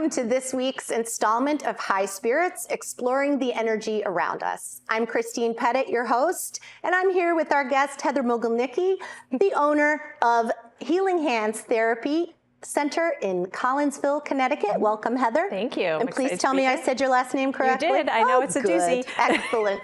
welcome to this week's installment of High Spirits, Exploring the Energy Around Us. I'm Christine Pettit, your host, and I'm here with our guest, Heather Mogilnicki, the owner of Healing Hands Therapy Center in Collinsville, Connecticut. Welcome, Heather. Thank you. And please tell me I said your last name correctly. You did. I know it's a doozy. Excellent.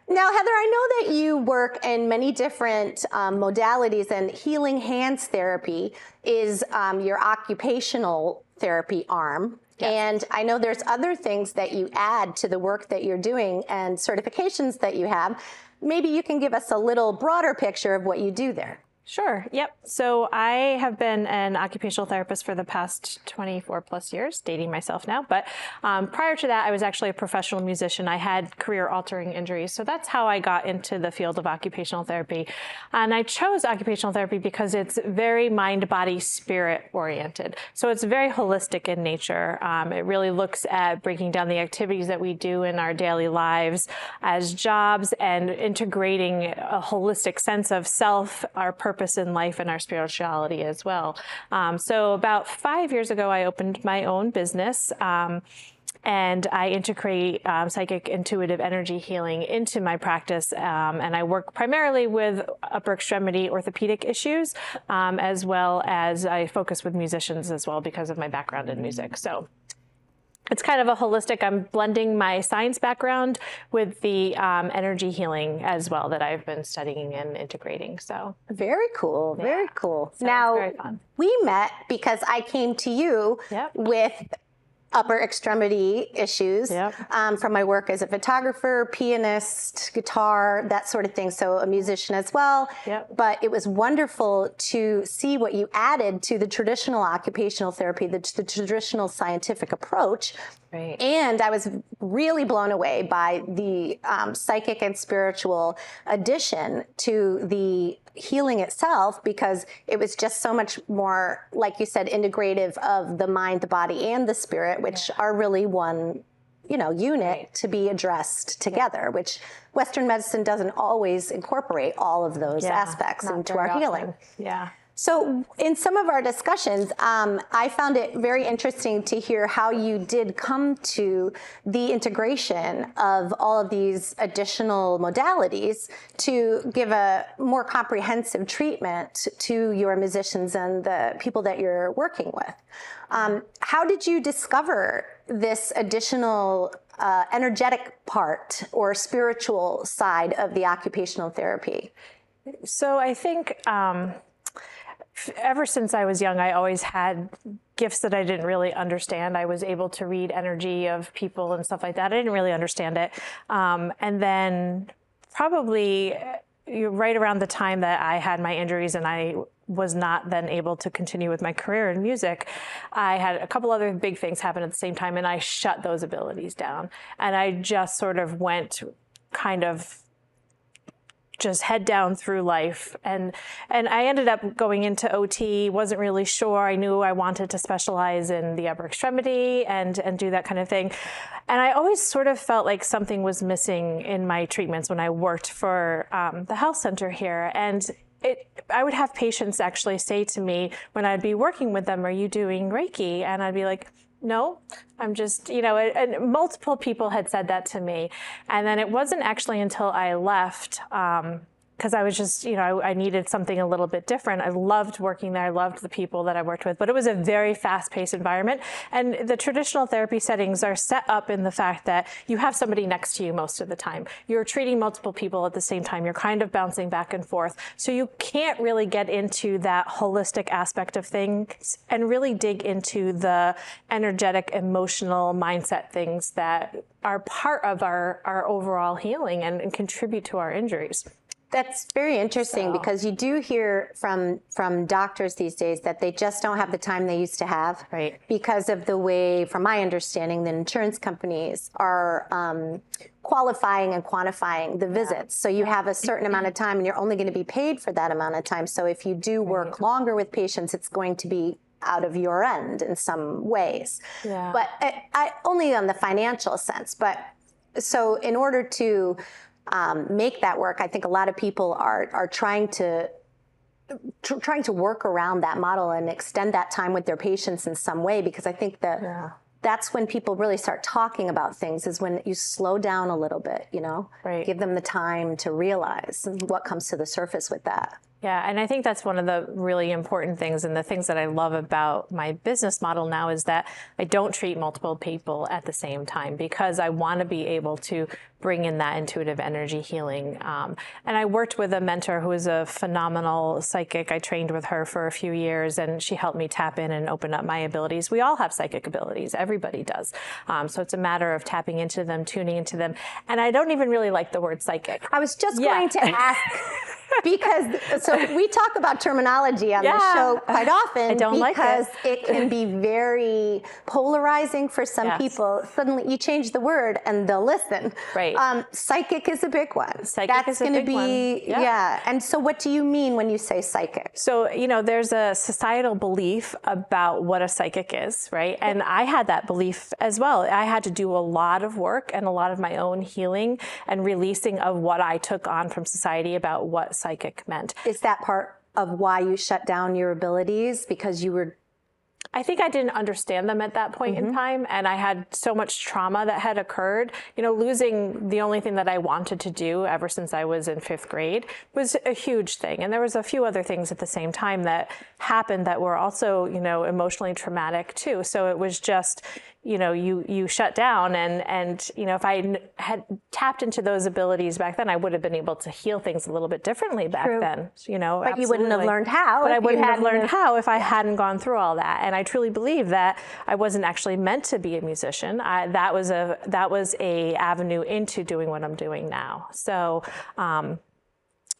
Now, Heather, I know that you work in many different modalities, and Healing Hands Therapy is your occupational therapy arm. Yes. And I know there's other things that you add to the work that you're doing and certifications that you have. Maybe you can give us a little broader picture of what you do there. Sure. Yep. So I have been an occupational therapist for the past 24 plus years, dating myself now. But prior to that, I was actually a professional musician. I had career-altering injuries. So that's how I got into the field of occupational therapy. And I chose occupational therapy because it's very mind, body, spirit oriented. So it's very holistic in nature. It really looks at breaking down the activities that we do in our daily lives as jobs and integrating a holistic sense of self, our purpose in life, and our spirituality as well. So about 5 years ago, I opened my own business, and I integrate psychic intuitive energy healing into my practice. And I work primarily with upper extremity orthopedic issues, as well as I focus with musicians as well because of my background in music. So it's kind of a holistic, I'm blending my science background with the energy healing as well that I've been studying and integrating. So very cool, yeah. very cool. So now, very fun. We met because I came to you with upper extremity issues from my work as a photographer, pianist, guitar, that sort of thing. So a musician as well. But it was wonderful to see what you added to the traditional occupational therapy, the traditional scientific approach. Right. And I was really blown away by the psychic and spiritual addition to the healing itself, because it was just so much more, like you said, integrative of the mind, the body, and the spirit, which are really one, unit to be addressed together, which Western medicine doesn't always incorporate all of those aspects into our healing. Yeah. So in some of our discussions, I found it very interesting to hear how you did come to the integration of all of these additional modalities to give a more comprehensive treatment to your musicians and the people that you're working with. How did you discover this additional energetic part or spiritual side of the occupational therapy? So I think ever since I was young, I always had gifts that I didn't really understand. I was able to read energy of people and stuff like that. I didn't really understand it. And then probably right around the time that I had my injuries and I was not then able to continue with my career in music, I had a couple other big things happen at the same time, and I shut those abilities down. And I just sort of went kind of just head down through life. And I ended up going into OT, wasn't really sure. I knew I wanted to specialize in the upper extremity and do that kind of thing. And I always sort of felt like something was missing in my treatments when I worked for the health center here. And I would have patients actually say to me when I'd be working with them, "Are you doing Reiki?" And I'd be like, "No, I'm just," and multiple people had said that to me. And then it wasn't actually until I left, because I was just, I needed something a little bit different. I loved working there. I loved the people that I worked with, but it was a very fast-paced environment. And the traditional therapy settings are set up in the fact that you have somebody next to you most of the time. You're treating multiple people at the same time. You're kind of bouncing back and forth. So you can't really get into that holistic aspect of things and really dig into the energetic, emotional mindset things that are part of our overall healing and contribute to our injuries. That's very interesting because you do hear from doctors these days that they just don't have the time they used to have. Right. Because of the way, from my understanding, that insurance companies are qualifying and quantifying the visits. So you have a certain amount of time and you're only going to be paid for that amount of time. So if you do work longer with patients, it's going to be out of your end in some ways. Yeah. But only on the financial sense. But so in order to make that work, I think a lot of people are trying to trying to work around that model and extend that time with their patients in some way, because I think that that's when people really start talking about things, is when you slow down a little bit, you know, give them the time to realize what comes to the surface with that. Yeah, and I think that's one of the really important things, and the things that I love about my business model now is that I don't treat multiple people at the same time, because I want to be able to bring in that intuitive energy healing. And I worked with a mentor who is a phenomenal psychic. I trained with her for a few years, and she helped me tap in and open up my abilities. We all have psychic abilities. Everybody does. So it's a matter of tapping into them, tuning into them. And I don't even really like the word psychic. I was just going to ask, because so we talk about terminology on the show quite often, because it can be very polarizing for some people. Suddenly you change the word and they'll listen. Right. Psychic is a big one. Psychic is a big one. Yeah. And so what do you mean when you say psychic? So, you know, there's a societal belief about what a psychic is, right? And I had that belief as well. I had to do a lot of work and a lot of my own healing and releasing of what I took on from society about what psychic meant. Is that part of why you shut down your abilities? Because you were... I think I didn't understand them at that point in time, and I had so much trauma that had occurred. You know, losing the only thing that I wanted to do ever since I was in 5th grade was a huge thing. And there was a few other things at the same time that happened that were also, you know, emotionally traumatic too. So it was just, you know, you shut down, and you know, if I had tapped into those abilities back then, I would have been able to heal things a little bit differently back then. You know, but you wouldn't have learned how. But I wouldn't have learned how if I hadn't gone through all that. And I truly believe that I wasn't actually meant to be a musician. That was a avenue into doing what I'm doing now. So.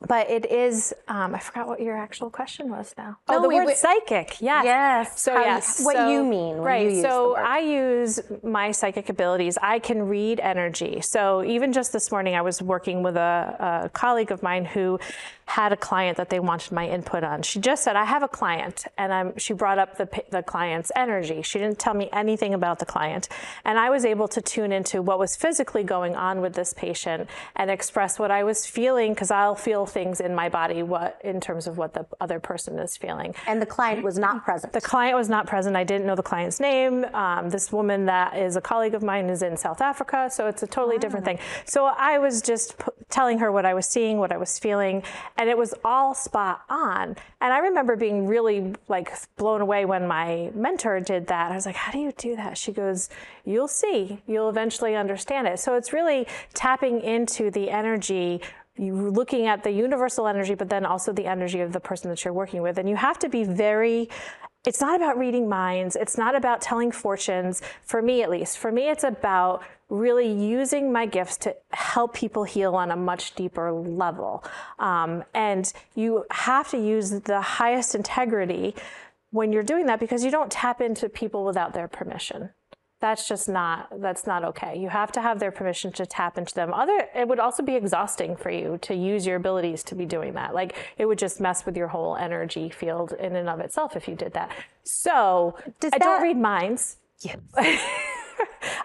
But it is, I forgot what your actual question was now. Oh, the word psychic, yes. Yes. So yes. What you mean when you use the word. I use my psychic abilities. I can read energy. So even just this morning, I was working with a colleague of mine who had a client that they wanted my input on. She just said, I have a client, and she brought up the client's energy. She didn't tell me anything about the client. And I was able to tune into what was physically going on with this patient and express what I was feeling, because I'll feel things in my body in terms of what the other person is feeling. And the client was not present. The client was not present. I didn't know the client's name. This woman that is a colleague of mine is in South Africa, so it's a totally different thing. So I was just telling her what I was seeing, what I was feeling, and it was all spot on. And I remember being really like blown away when my mentor did that. I was like, how do you do that? She goes, you'll see. You'll eventually understand it. So it's really tapping into the energy, you looking at the universal energy, but then also the energy of the person that you're working with. And you have to be it's not about reading minds. It's not about telling fortunes. For me, at least. For me, it's about really using my gifts to help people heal on a much deeper level. And you have to use the highest integrity when you're doing that, because you don't tap into people without their permission. That's not okay. You have to have their permission to tap into them. It would also be exhausting for you to use your abilities to be doing that. Like, it would just mess with your whole energy field in and of itself if you did that. So I don't read minds. Yes.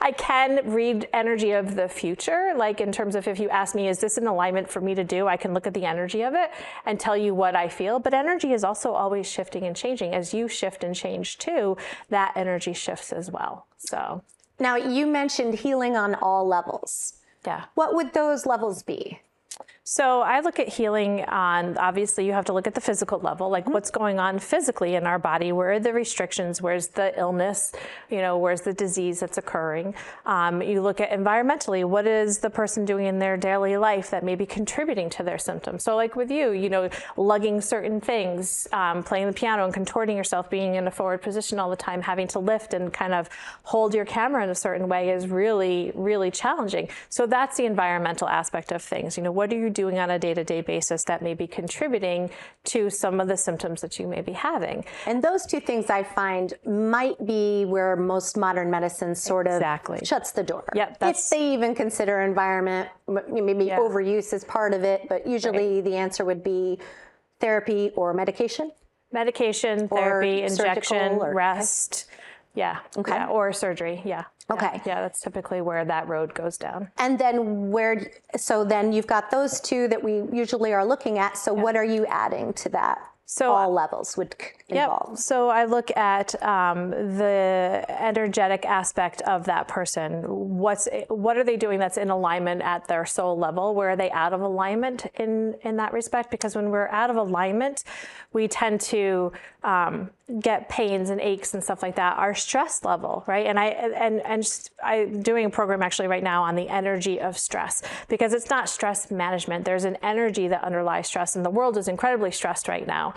I can read energy of the future, like in terms of if you ask me, is this in alignment for me to do? I can look at the energy of it and tell you what I feel. But energy is also always shifting and changing. As you shift and change too, that energy shifts as well. So now you mentioned healing on all levels. Yeah. What would those levels be? So I look at healing on, obviously you have to look at the physical level, like what's going on physically in our body, where are the restrictions, where's the illness, you know, where's the disease that's occurring. You look at environmentally, what is the person doing in their daily life that may be contributing to their symptoms. So like with you know, lugging certain things, playing the piano and contorting yourself, being in a forward position all the time, having to lift and kind of hold your camera in a certain way is really, really challenging. So that's the environmental aspect of things. You know, what are you doing on a day-to-day basis that may be contributing to some of the symptoms that you may be having? And those two things I find might be where most modern medicine sort of shuts the door. Yep, if they even consider environment, maybe overuse is part of it, but usually the answer would be therapy or medication. Medication, therapy, injection, rest. Yeah. Okay. Yeah, or surgery. Yeah. Okay. Yeah, that's typically where that road goes down. And then so then you've got those two that we usually are looking at. So what are you adding to that? So all levels would involve? Yep. So I look at the energetic aspect of that person. What are they doing that's in alignment at their soul level? Where are they out of alignment in that respect? Because when we're out of alignment, we tend to get pains and aches and stuff like that. Our stress level, right? And I'm doing a program actually right now on the energy of stress, because it's not stress management. There's an energy that underlies stress, and the world is incredibly stressed right now.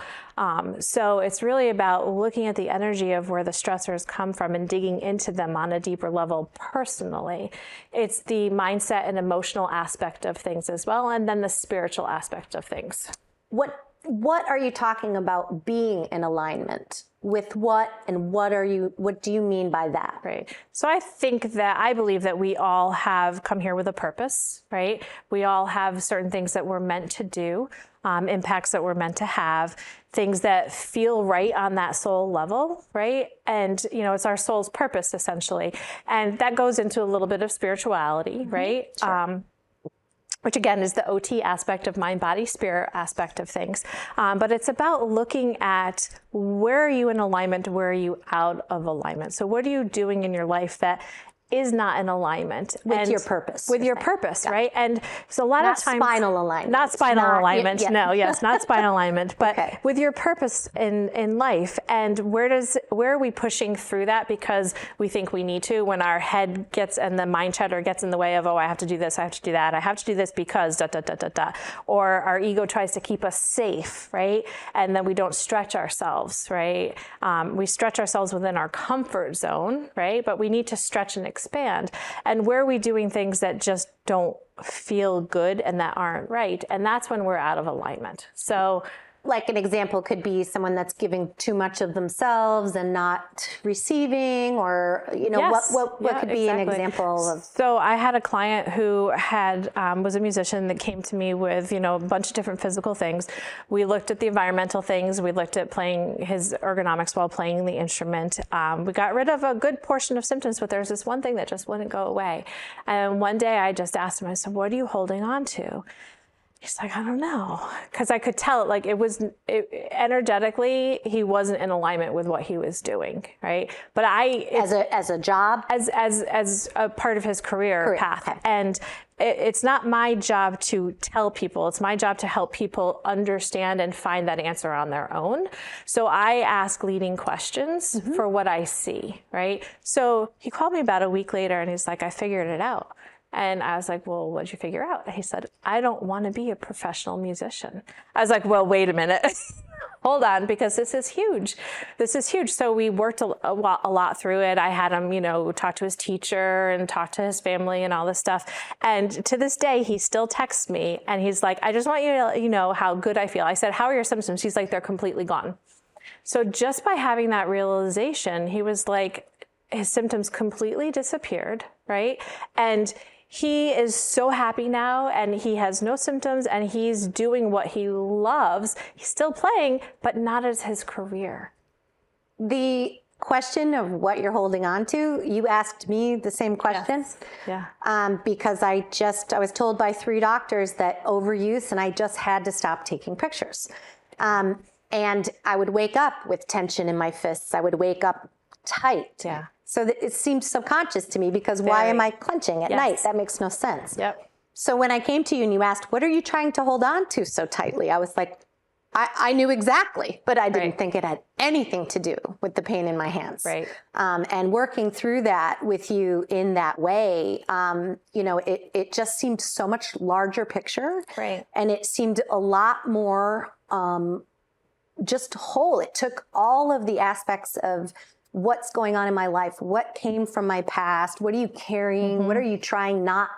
So it's really about looking at the energy of where the stressors come from and digging into them on a deeper level personally. It's the mindset and emotional aspect of things as well, and then the spiritual aspect of things. What are you talking about being in alignment with what, and what do you mean by that? Right. So I believe that we all have come here with a purpose, right? We all have certain things that we're meant to do, impacts that we're meant to have, things that feel right on that soul level, right? And, it's our soul's purpose essentially. And that goes into a little bit of spirituality, right? Sure. Which again is the OT aspect of mind, body, spirit aspect of things. But it's about looking at where are you in alignment, where are you out of alignment. So what are you doing in your life that is not in alignment with your purpose? With your purpose, right? And so a lot of times, spinal alignment. Not spinal alignment. Yeah. No, yes, not spinal alignment, but with your purpose in life. And where are we pushing through that because we think we need to, when our head gets and the mind chatter gets in the way of, oh, I have to do this, I have to do that, I have to do this because da da da da da, or our ego tries to keep us safe, right? And then we don't stretch ourselves, right? We stretch ourselves within our comfort zone, right? But we need to stretch and expand. And where are we doing things that just don't feel good and that aren't right? And that's when we're out of alignment. So like an example could be someone that's giving too much of themselves and not receiving, or yes. what could be an example of? So I had a client who was a musician that came to me with a bunch of different physical things. We looked at the environmental things. We looked at playing his ergonomics while playing the instrument. We got rid of a good portion of symptoms, but there's this one thing that just wouldn't go away. And one day I just asked him, I said, "What are you holding on to?" He's like, "I don't know," because I could tell, like, energetically, he wasn't in alignment with what he was doing, right? But as a job, as a part of his career path, okay. And it's not my job to tell people. It's my job to help people understand and find that answer on their own. So I ask leading questions for what I see, right? So he called me about a week later, and he's like, "I figured it out." And I was like, "Well, what did you figure out?" And he said, "I don't want to be a professional musician." I was like, "Well, wait a minute. Hold on, because this is huge. This is huge." So we worked a lot through it. I had him, talk to his teacher and talk to his family and all this stuff. And to this day, he still texts me and he's like, "I just want you to let you know how good I feel." I said, "How are your symptoms?" He's like, "They're completely gone." So just by having that realization, he was like, his symptoms completely disappeared, right? And he is so happy now, and he has no symptoms, and he's doing what he loves. He's still playing, but not as his career. The question of what you're holding on to, you asked me the same question. Yes. Yeah. Because I was told by 3 doctors that overuse, and I just had to stop taking pictures. And I would wake up with tension in my fists. I would wake up tight. Yeah. So that it seemed subconscious to me, because why am I clenching at night? That makes no sense. Yep. So when I came to you and you asked, "What are you trying to hold on to so tightly?" I was like, I knew exactly, but I didn't think it had anything to do with the pain in my hands. Right. And working through that with you in that way, it just seemed so much larger picture. Right. And it seemed a lot more just whole. It took all of the aspects of what's going on in my life, what came from my past, what are you carrying, what are you trying not,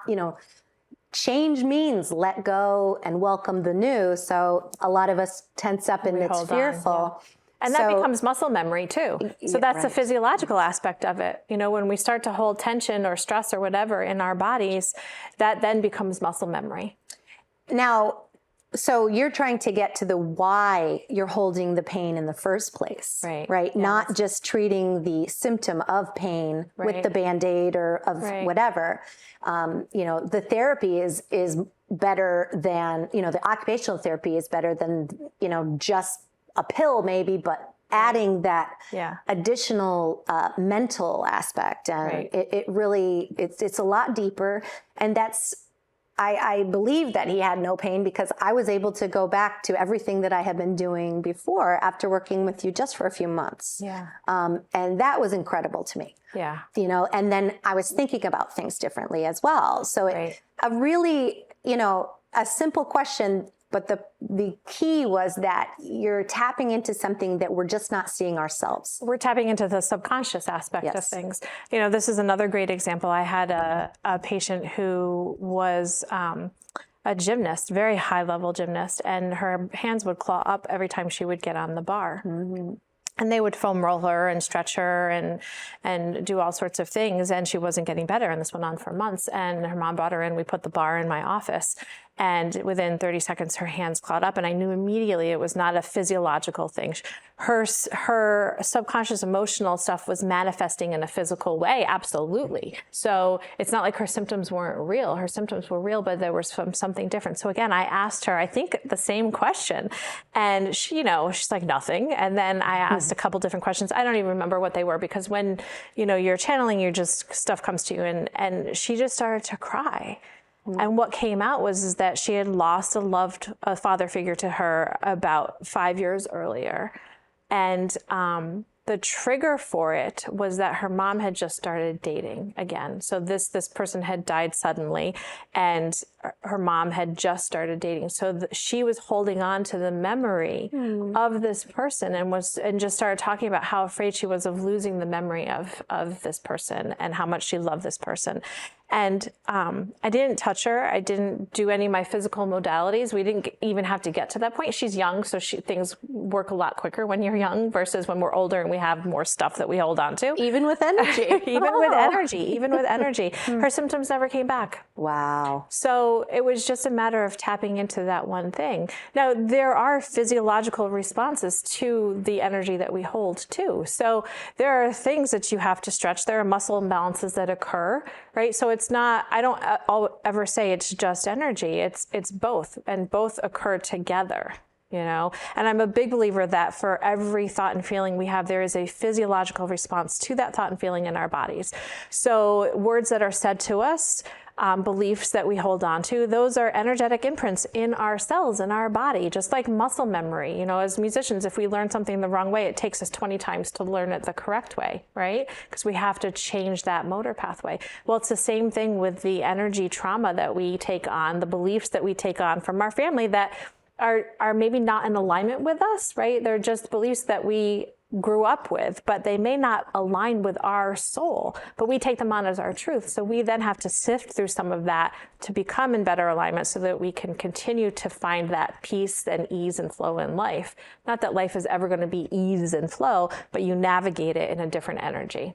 change means let go and welcome the new. So a lot of us tense up and it's fearful. And that becomes muscle memory too. So that's the physiological aspect of it. When we start to hold tension or stress or whatever in our bodies, that then becomes muscle memory. Now, so you're trying to get to the why you're holding the pain in the first place, right? Yes. Not just treating the symptom of pain with the Band-Aid or of whatever. The therapy is better than, the occupational therapy is better than, just a pill maybe, but adding that additional mental aspect. And it really, it's a lot deeper. And I believe that he had no pain because I was able to go back to everything that I had been doing before after working with you just for a few months. Yeah. And that was incredible to me. Yeah. You know, and then I was thinking about things differently as well. So a really, you know, a simple question, but the key was that you're tapping into something that we're just not seeing ourselves. We're tapping into the subconscious aspect of things. You know, this is another great example. I had a patient who was a gymnast, very high level gymnast, and her hands would claw up every time she would get on the bar. Mm-hmm. And they would foam roll her and stretch her and do all sorts of things. And she wasn't getting better. And this went on for months. And her mom brought her in. We put the bar in my office. And within 30 seconds, her hands clawed up. And I knew immediately it was not a physiological thing. Her subconscious emotional stuff was manifesting in a physical way. Absolutely. So it's not like her symptoms weren't real. Her symptoms were real, but there was something different. So again, I asked her, I think the same question. And she, you know, she's like, nothing. And then I asked a couple different questions. I don't even remember what they were because when, you know, you're channeling, stuff comes to you. And she just started to cry. And what came out was that she had lost a father figure to her about 5 years earlier. And the trigger for it was that her mom had just started dating again. So this person had died suddenly and her mom had just started dating. So she was holding on to the memory of this person and just started talking about how afraid she was of losing the memory of this person and how much she loved this person. And I didn't touch her. I didn't do any of my physical modalities. We didn't even have to get to that point. She's young, so things work a lot quicker when you're young versus when we're older and we have more stuff that we hold on to. Even with energy. Even with energy. Her symptoms never came back. Wow. So it was just a matter of tapping into that one thing. Now, there are physiological responses to the energy that we hold too. So there are things that you have to stretch. There are muscle imbalances that occur, right? So it's not, I don't ever say it's just energy. It's both, and both occur together, you know? And I'm a big believer that for every thought and feeling we have, there is a physiological response to that thought and feeling in our bodies. So words that are said to us, beliefs that we hold on to, those are energetic imprints in our cells, in our body, just like muscle memory. You know, as musicians, if we learn something the wrong way, it takes us 20 times to learn it the correct way, right? Because we have to change that motor pathway. Well, it's the same thing with the energy trauma that we take on, the beliefs that we take on from our family that are maybe not in alignment with us, right? They're just beliefs that we grew up with, but they may not align with our soul, but we take them on as our truth. So we then have to sift through some of that to become in better alignment so that we can continue to find that peace and ease and flow in life. Not that life is ever going to be ease and flow, but you navigate it in a different energy,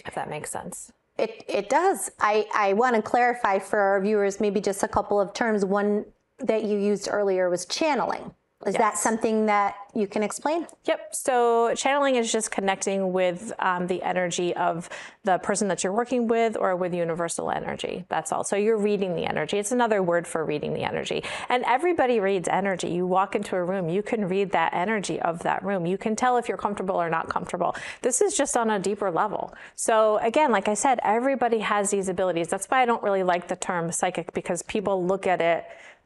if that makes sense. It does. I want to clarify for our viewers, maybe just a couple of terms. One that you used earlier was channeling. Is that something that you can explain? Yep. So channeling is just connecting with the energy of the person that you're working with or with universal energy. That's all. So you're reading the energy. It's another word for reading the energy. And everybody reads energy. You walk into a room, you can read that energy of that room. You can tell if you're comfortable or not comfortable. This is just on a deeper level. So again, like I said, everybody has these abilities. That's why I don't really like the term psychic, because people look at it,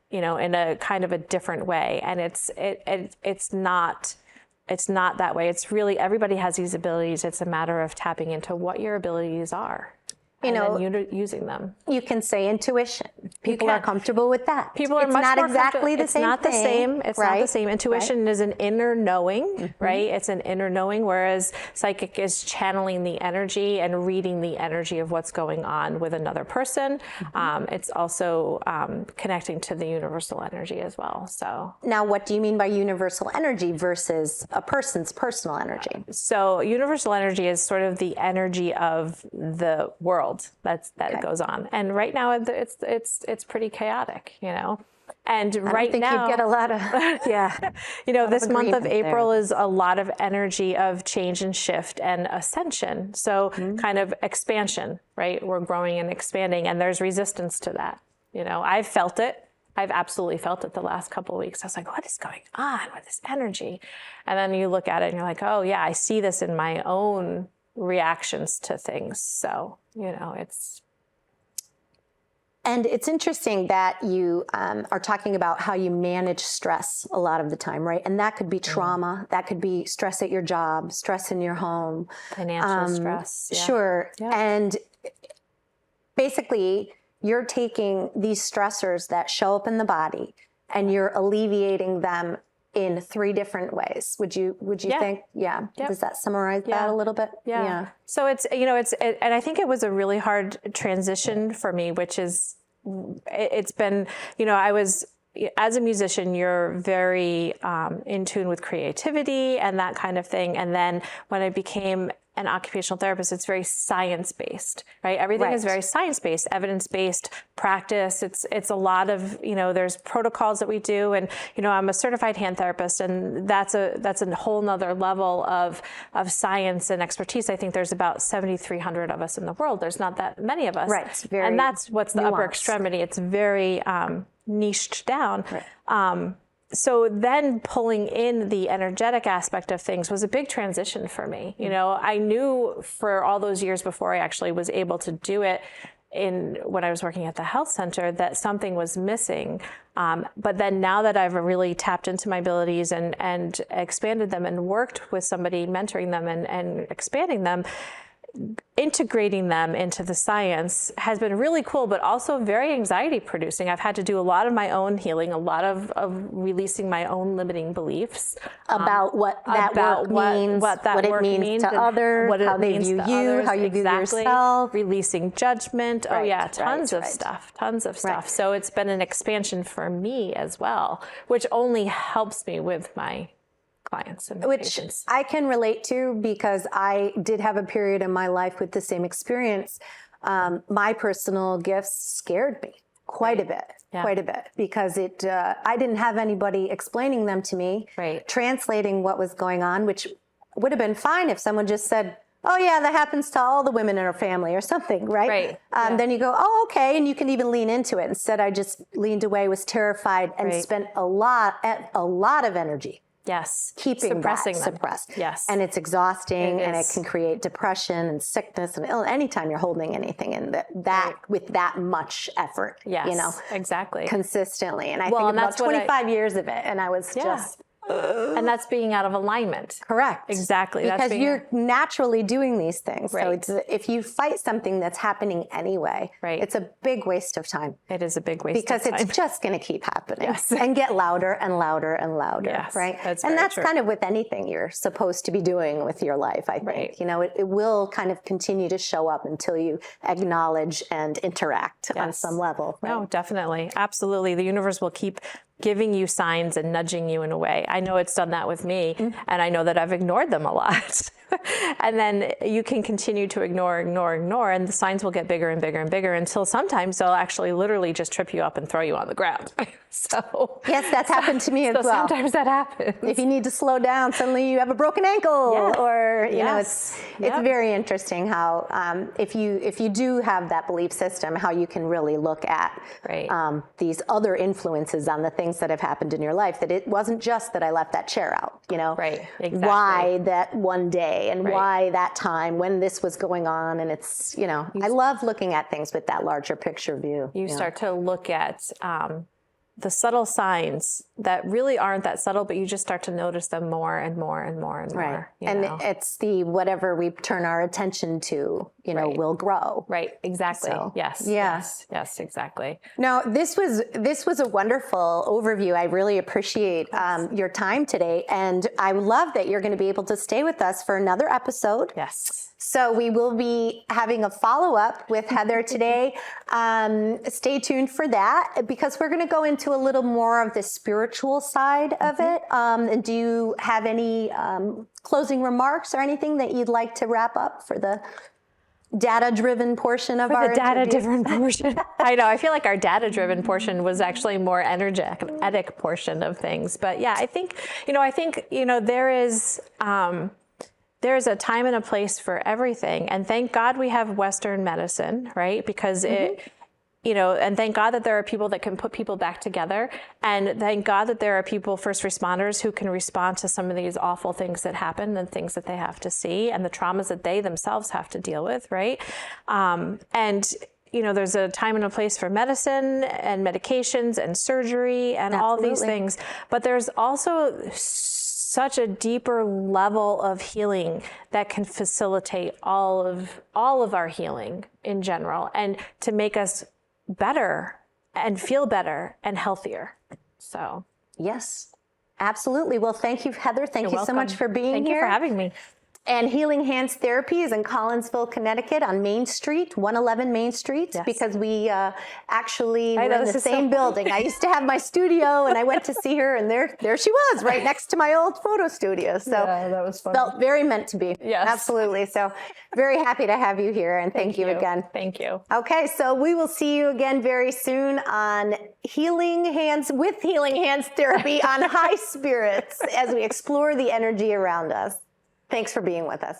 you know, in a kind of a different way. And it's not that way. It's really, everybody has these abilities. It's a matter of tapping into what your abilities are. You know, then using them. You can say intuition. People are comfortable with that. People are much not more exactly the same thing. It's not the same. It's not the same. Intuition is an inner knowing, right? It's an inner knowing, whereas psychic is channeling the energy and reading the energy of what's going on with another person. It's also connecting to the universal energy as well. So now, what do you mean by universal energy versus a person's personal energy? So universal energy is sort of the energy of the world that goes on, and right now it's pretty chaotic, you know. And I don't think you get a lot of you know, this month of April is a lot of energy of change and shift and ascension. So kind of expansion, right? We're growing and expanding, and there's resistance to that. You know, I've felt it. I've absolutely felt it the last couple of weeks. I was like, what is going on with this energy? And then you look at it and you're like, oh yeah, I see this in my own reactions to things. So, And it's interesting that you are talking about how you manage stress a lot of the time, right? And that could be trauma. That could be stress at your job, stress in your home. Financial stress. Yeah. Sure. Yeah. And basically, you're taking these stressors that show up in the body and you're alleviating them in 3 different ways. Would you think? Yeah. Yep. Does that summarize that a little bit? Yeah. So it's, and I think it was a really hard transition for me, which is, it's been, I was, as a musician, you're very in tune with creativity and that kind of thing. And then when I became an occupational therapist, it's very science-based, right? Everything is very science-based, evidence-based practice. It's a lot of, there's protocols that we do. And, I'm a certified hand therapist, and that's a whole nother level of science and expertise. I think there's about 7,300 of us in the world. There's not that many of us. Right. It's very and that's what's the upper extremity. It's very niched down. Right. So then pulling in the energetic aspect of things was a big transition for me. I knew for all those years before I actually was able to do it when I was working at the health center that something was missing. But then now that I've really tapped into my abilities and expanded them and worked with somebody, mentoring them and expanding them, integrating them into the science has been really cool, but also very anxiety producing. I've had to do a lot of my own healing, a lot of releasing my own limiting beliefs about what that work means, what it means to others, how they view you, how you view yourself, releasing judgment. Tons of stuff. So it's been an expansion for me as well, which only helps me with my clients and patients. I can relate to, because I did have a period in my life with the same experience. My personal gifts scared me quite a bit, because I didn't have anybody explaining them to me, translating what was going on, which would have been fine if someone just said, oh yeah, that happens to all the women in our family or something, right? Then you go, oh, okay. And you can even lean into it. Instead, I just leaned away, was terrified, and spent a lot of energy keeping suppressing that suppressed. Yes. And it's exhausting, and it can create depression and sickness and anytime you're holding anything in that with that much effort, exactly. consistently. And I think about 25 years of it, and I was just... And that's being out of alignment. Correct. Exactly. Because you're naturally doing these things. Right. So if you fight something that's happening anyway, it's a big waste of time. It is a big waste of time. Because it's just going to keep happening and get louder and louder and louder, right? That's true. Kind of with anything you're supposed to be doing with your life, I think. It will kind of continue to show up until you acknowledge and interact on some level. Right? No, definitely. Absolutely. The universe will keep giving you signs and nudging you in a way. I know it's done that with me, and I know that I've ignored them a lot. And then you can continue to ignore, and the signs will get bigger and bigger and bigger until sometimes they'll actually literally just trip you up and throw you on the ground. So yes, that's happened to me as well. Sometimes that happens. If you need to slow down, suddenly you have a broken ankle, or it's very interesting how if you do have that belief system, how you can really look at these other influences on the things that have happened in your life. That it wasn't just that I left that chair out, Exactly. Why that one day, and why that time when this was going on, and it's I love looking at things with that larger picture view. You start to look at the subtle signs that really aren't that subtle, but you just start to notice them more and more and more and more. And it's the whatever we turn our attention to, will grow. Right. Exactly. So, yes, exactly. Now, this was a wonderful overview. I really appreciate your time today. And I love that you're going to be able to stay with us for another episode. Yes. So we will be having a follow-up with Heather today. Stay tuned for that, because we're going to go into a little more of the spiritual side of it. And do you have any closing remarks or anything that you'd like to wrap up for the data-driven portion of our data-driven portion? I know. I feel like our data-driven portion was actually more energetic portion of things. But yeah, I think there is a time and a place for everything. And thank God we have Western medicine, right? Because and thank God that there are people that can put people back together. And thank God that there are people, first responders, who can respond to some of these awful things that happen and things that they have to see and the traumas that they themselves have to deal with, right? There's a time and a place for medicine and medications and surgery and all these things. But there's also such a deeper level of healing that can facilitate all of our healing in general, and to make us better and feel better and healthier. So yes, absolutely. Well, thank you, Heather. Thank you so much for being here. Thank you for having me. And Healing Hands Therapy is in Collinsville, Connecticut on Main Street, 111 Main Street, because we actually were in the same building. I used to have my studio, and I went to see her, and there she was, right next to my old photo studio. So yeah, that was fun. Felt very meant to be. Yes. Absolutely. So very happy to have you here, and thank you again. Thank you. Okay, so we will see you again very soon on Healing Hands Therapy on High Spirits as we explore the energy around us. Thanks for being with us.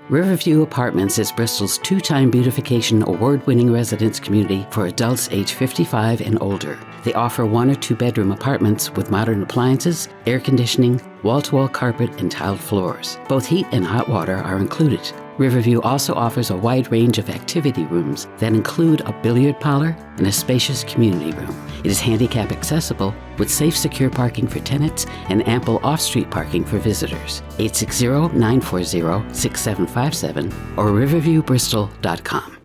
Riverview Apartments is Bristol's two-time beautification award-winning residence community for adults age 55 and older. They offer 1 or 2 bedroom apartments with modern appliances, air conditioning, wall-to-wall carpet, and tiled floors. Both heat and hot water are included. Riverview also offers a wide range of activity rooms that include a billiard parlor and a spacious community room. It is handicap accessible with safe, secure parking for tenants and ample off-street parking for visitors. 860-940-6757 or riverviewbristol.com.